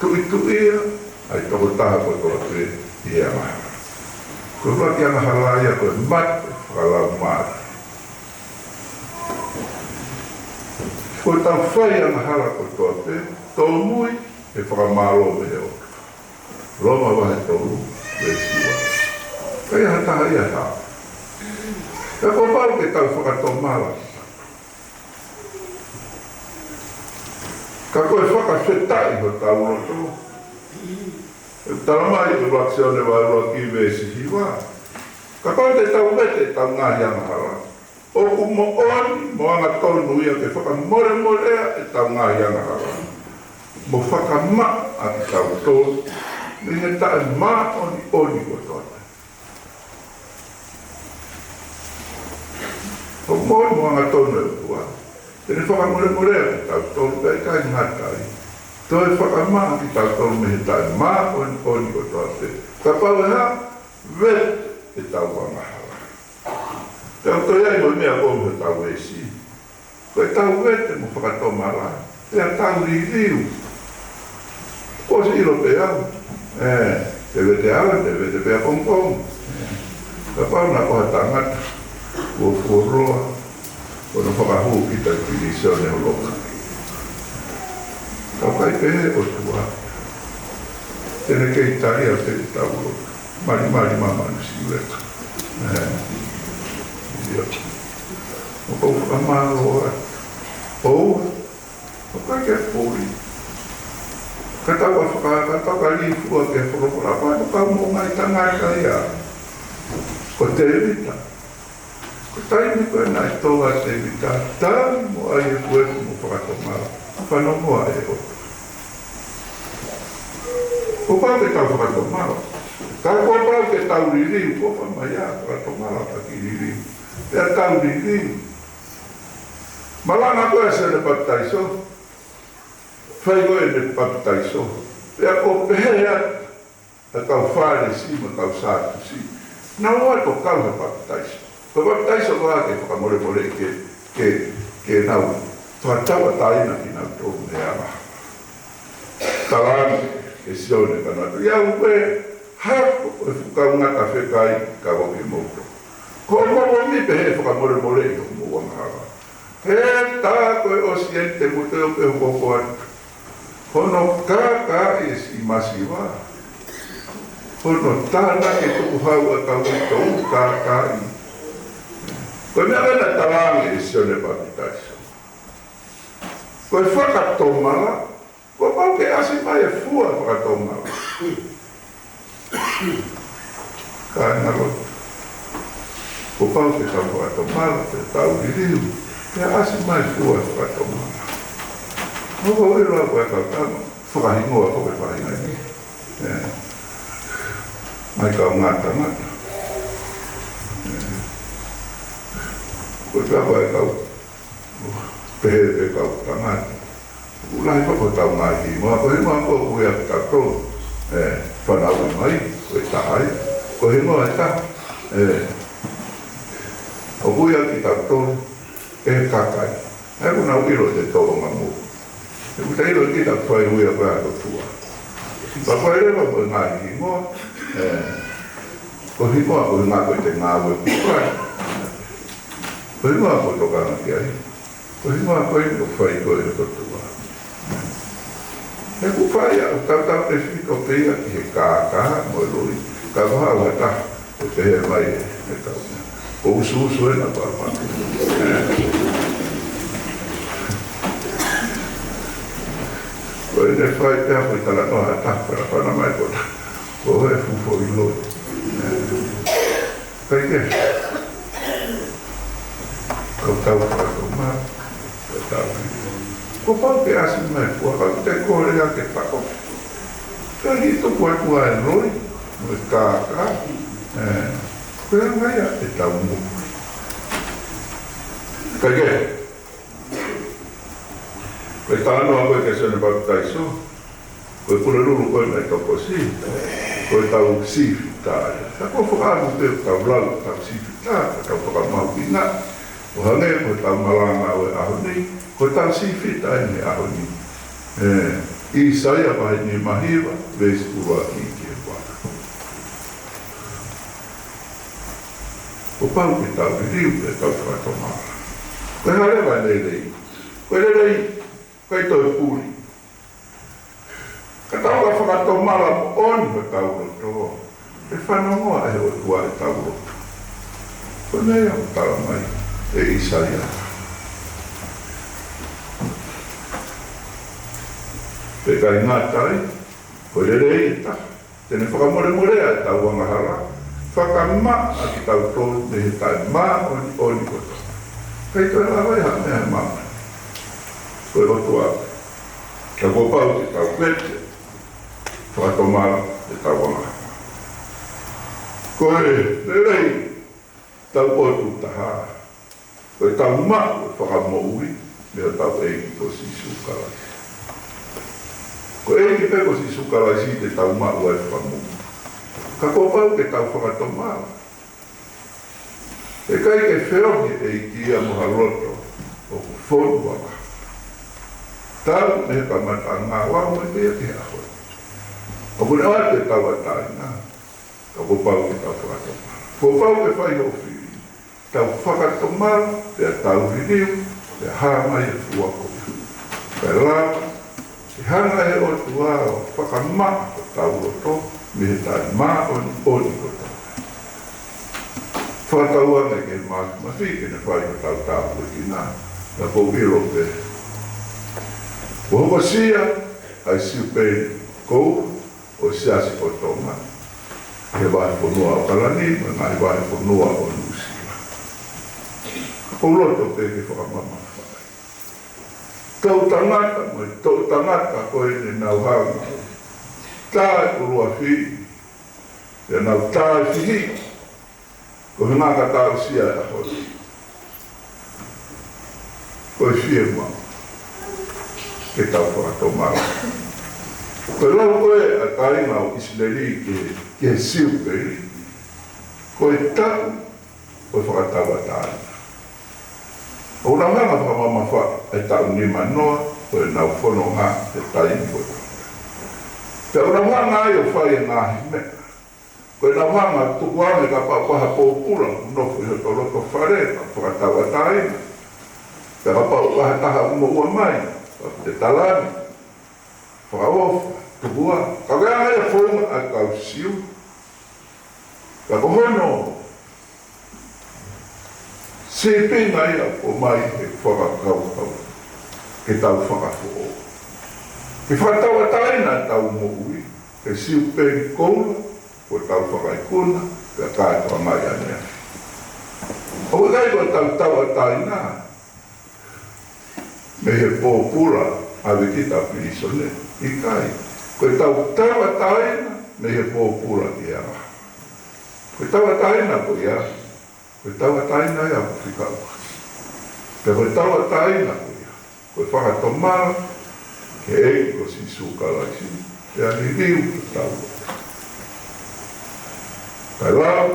Tui ia ai toko taha ko tote. Ia maha. Koe waki ana halaia koe mate whakalau mātu. Koe tau whai ana hala koe toate, tō mui e whakamālo me heo. Roma wahe tōru, me siwa. Kai aha taha ia tā. Ka ko pau ke tau whakatō mala. Ka koe whakawhetai ho tau roto. Tala mai i reaksione vai roa ki vesi hiwa. Ka koe te tau mete tau ngahi ana hala. O ku mo oni, mo anga tonu ia ke whakamore morea e tau ngahi ana hala. Mo whakama a ki tau tonu, ni he tae mā oni o tōne. O moi mo anga tonu e kua. Tene whakamore morea ki tau tonu, kai kai ngatai. Toi whakamaa ki tau tonu me he tae mā oni o tōne. Ka pau e ha, vet e tau wangahara. Te au toi ai mo mea komu he tau e si. Koe tau vete mo whakatō mara. Te a tau ririu. Ko se ilo pe au. Te vete ala, te vete pea kongkong. Ka pau na koha tangata. Kua fuoroa. Kono whakahu ki tau kilisone o loka. Kau kai pehe o tua. Tene kei tai a te tau loka. Mari mamanu si ureka. O kou whakamaro a. Oua. O kai ke pōri. Ka tau ka lifua ke whakapura. Ka tau mo ngai tangai ka ia. Ko te evita. Ko taimi koe nai toa te evita. Tau mo ai e kueku mo whakatomara. Whanomoa e o. Ko pau ke tau whakatomara. Ka ko pau ke tau ririu. Ko whamaya whakatomara paki ririu. Pea tau ririu. Malanga koe se ne pataiso. Whai koe ne pataiso. Pea ko pehea. A kau whare si ma kau sātu si. Nā oa ko kau he pataiso. Ko pataiso koa ke whakamore ke nau. Whakatawa taina ki nau tōku ne ama. Talangi e sione kanatu. Iau koe hako koe whukau ngata whekai ka woki mouto. Ko momo mi pehe whakamore i homo wanghawa. He tā koe o siente mo te ope hoko atu. Hono kāka e si masiwa. Hono tāna ke tuku hau a kau i tau kāka i. Koe mea rena talangi e sione pakitaiso. Koe whakatomala, ko Ko pau ke asi mai e fua whakatonga. Kai ngaro. Ko pau ke tau whakatonga, te tau diriu. Ke asi mai fua whakatonga. Hoko iro a koe kautama. Whakahingoa koe whahinga ni. Mai kau ngata ngata. Koe koe kau. Pehe kau tangata. Ulai ko tau ngai mo ko hima ko uia tato whanau mai ko tai ko hima ta o uia ki tato kakai ko na uiro te Tonga mo ko te iro ki tato ai uia ko ato tua pa ko ere mo ngai mo ko hima ko nga ko te nga we ko hima ko toka na ki ai ko hima ko i ko fai ko e to tua. E ku whai au tau te whiko pia ki he kākā mo e lori. Ka waha au hata o te hea mai e tau. O usu e na pāpana. Ko e ne whai pia koe tala no hata para whana mai kona. Ko he fufo i lori. Kai ke. Kau tau whakato maa. Ka tau mai. Ko pau ke asi mai fua, ka te kore a ke tako. Ka hito koe kua e roi, mo e kāka. Koe ngai a te tau mo. Ka ke. Koe tāno a koe ke sene baptaiso. Koe kura ruru koe mai toko si. Koe tau sifi tāia. Ka koe whakaamu te tau lau tau sifi tāia. Ka whakamau ki ngā. O hange koe tau malanga o e aho nei. Ko tau sifi tai me aho ni. I saia pahe ni mahiwa, vesi ua ki e waka. Ko pau ki tau ki riu e tau whakatomara. Koe harewa nei rei. Koe rei, koe toi puri. Ka tau ka whakatomara mo oni ko tau roto. E whanongoa e o tua e tau roto. Ko nei au tala mai e i saia. Pe kai ngā tai, ko rei e ta. Tene whakamore a tau angahara. Whakama a ki tau tō me he tai mā oni koto. Kei toi rawai ha mea he mama. Ko e roto a. Ka ko pau te tau pete. Whakatomara te tau angahara. Ko rei tau potu taha. Ko e tau mā whakamoui. Mea tau eiki ko sisu kalai. Ko e ki peko si sukalai si te tau mau e whamu. Ka ko pau ke tau whakatomara. E kai ke whiohi e i kia moha roto o ku whonu waka. Tau me ka mata ngā wau e mea ke ahoi. O kune oa te tau atai ngā. Ka ko pau ke tau whakatomara. Ko pau ke whai o whiri. Tau whakatomara, te tau hiriu, te hāmai e fuako. Kai rāma. E hanga e o tua o whakamaa ko tau roto, me he tai maa oni koto. Whakataua ke maaki mawhi ke ne whai ko tau tāpu e ki nā, na kou hiro pe. Ko hoko sia, ai Siupelikoula o Siasi o Tonga. He wahe whanua o Kalani, ma ngai wahe whanua o Nusia. Ko roto pe ke whakamama. Tau tangata, mai tau tangata koe ne nau hanga. Tai urua whii, e nau tai whihi, ko he ngaka tau sia e ahoi. Koe whie mau, ke tau whakatomara. Koe lau koe a tainga o Israeli ke Siupeli, koe tau, koe whakatawa tainga. O na hanga whakamama wha e tau ni manoa o e nau whono ngā e taini koe. Te o na hanga ai o whai e ngā hime. Koe na hanga tuku ame ka paha pōpura, nofu i hoto roto whare, ka whakatawa taina. Te ka paha taha umo ua mai, te talani. Whakaofa, tuku a. Ka kea ngai a whonga a kau siu. Ka kohono. Se pena ia o mai e whakakau ke tau whakafo. Ke whataina tau mo'ui, ke Siupelikoula, ko tau whakaikuna, ke kātua mai anea. O kai ko tau taina, me he pōpura, ave ki ta pirisone, I kai. Ko tau taina, me he pōpura ki ara. Ko taina ko ia, ko taina ia ko whikau. Pe ko taina ko ia, ko whakatomara, ke ei ko si sukalaisi, e ani riu ko tau. Kai lau,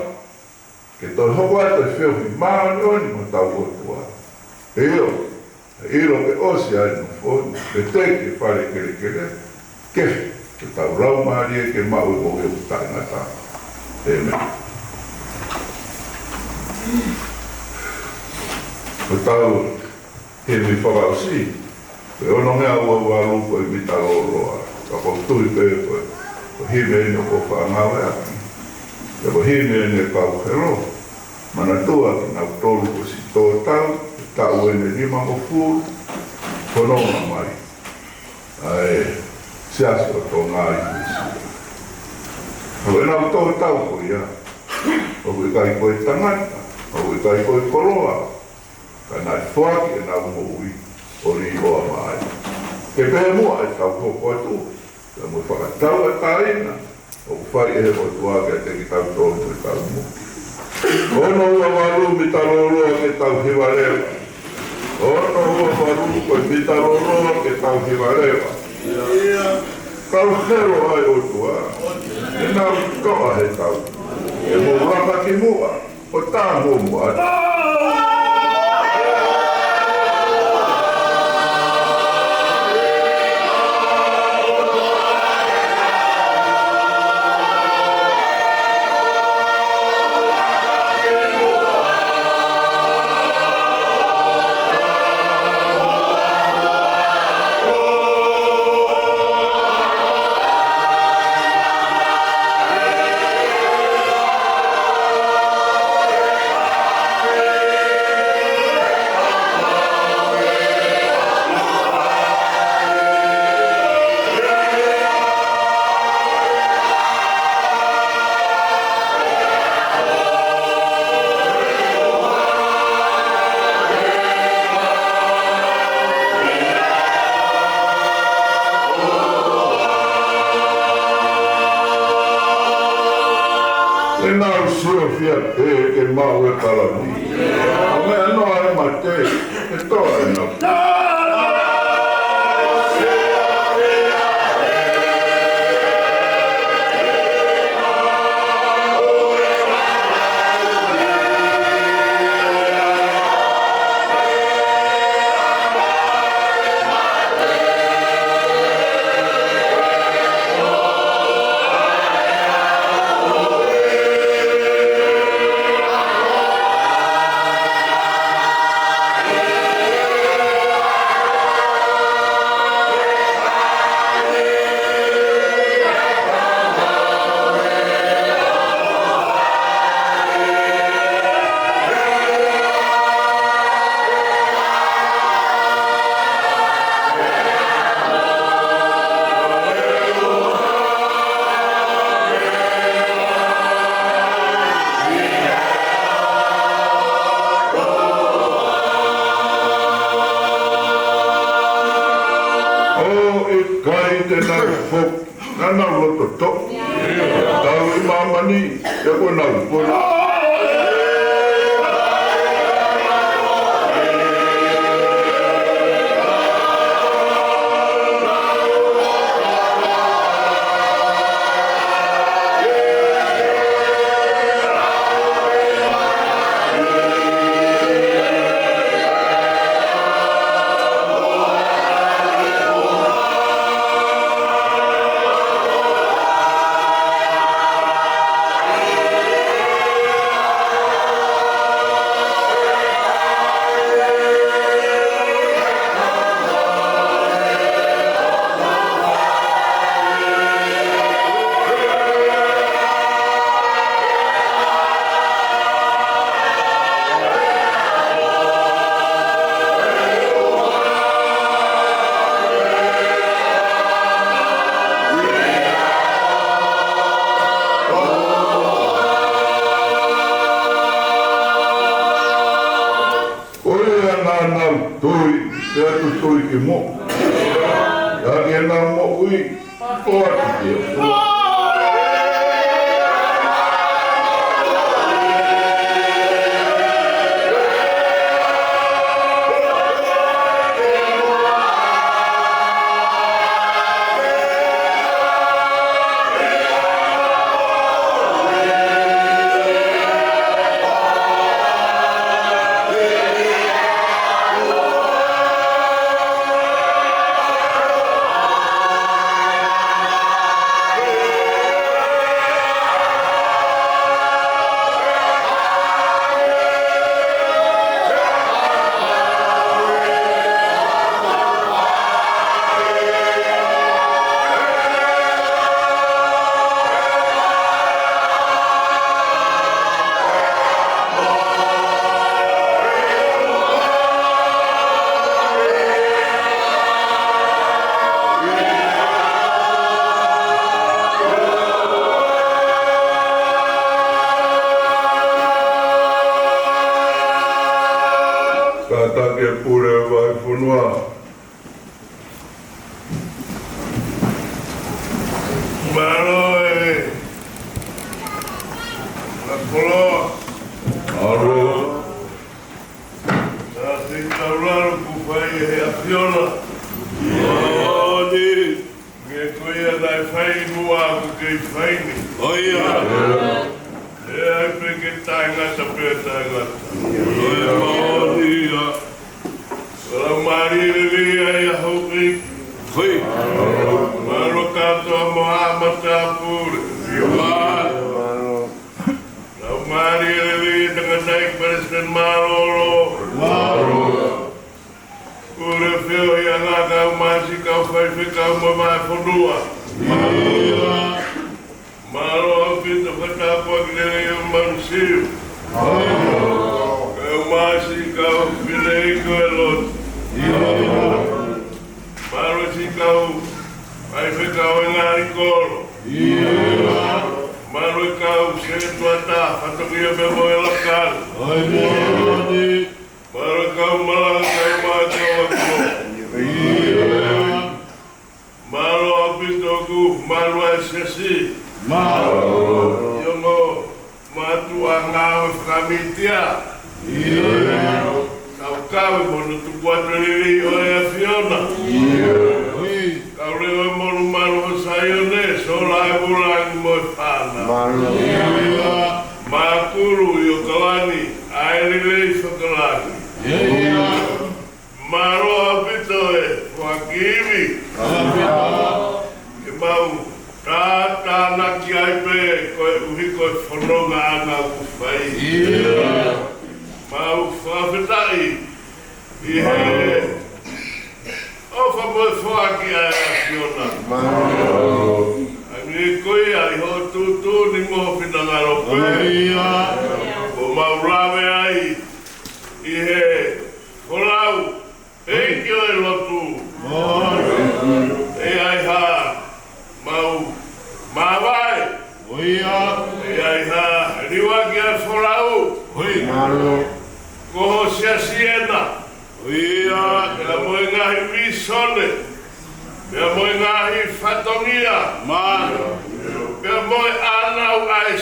ke toi hoa toi whio hi maani oni mo tau otua. Iro ke osi ai no fōni, ke teke whare kere, ke tau rau maari e ke mau o e utai ngata. Amen. Ko tau he mi whakausi, ke ono mea ua lupo e mita roroa, ka ko tui pe ko hime ino ko whangawe aki. Ke ko hime ino kau hero, mana tua ki nau tolu ko si tō tau, tau ene lima mo fūru, kononga mai. Ai, Siasi o Tonga i Isi. Hau e nau tō tau ko ia, o kui kai koe tangata, o kui kai koe koroa, ka nai whaki e nau moui, o ri hoa mai. Ke pehe mua e tau koko atu, ka mui whakatau a taina, o kuwhai e he ko tuake a te ki tau tōnu e tau muki. Ono ua waru mi taroroa ke tau hiwarewa. Ono ua waru koe mi taroroa ke tau hiwarewa. Kau hero ai o tua. E nau koa he tau. E mo raka ki mua. O tā mua. Ke mau e kalami. A mea noa e mate, e toa e nau. Nana roto to. Tau I mamani, e ko nau pona. Tui, pea tu tui ki mo. Ia ki e nā mo ui, pōaki ki e.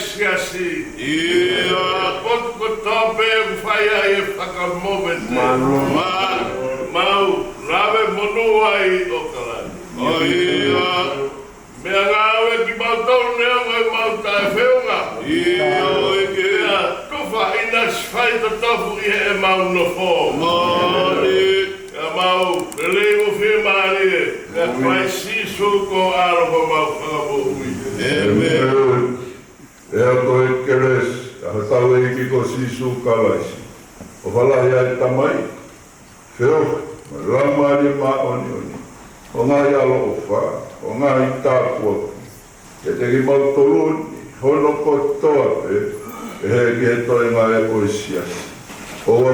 Siasi, o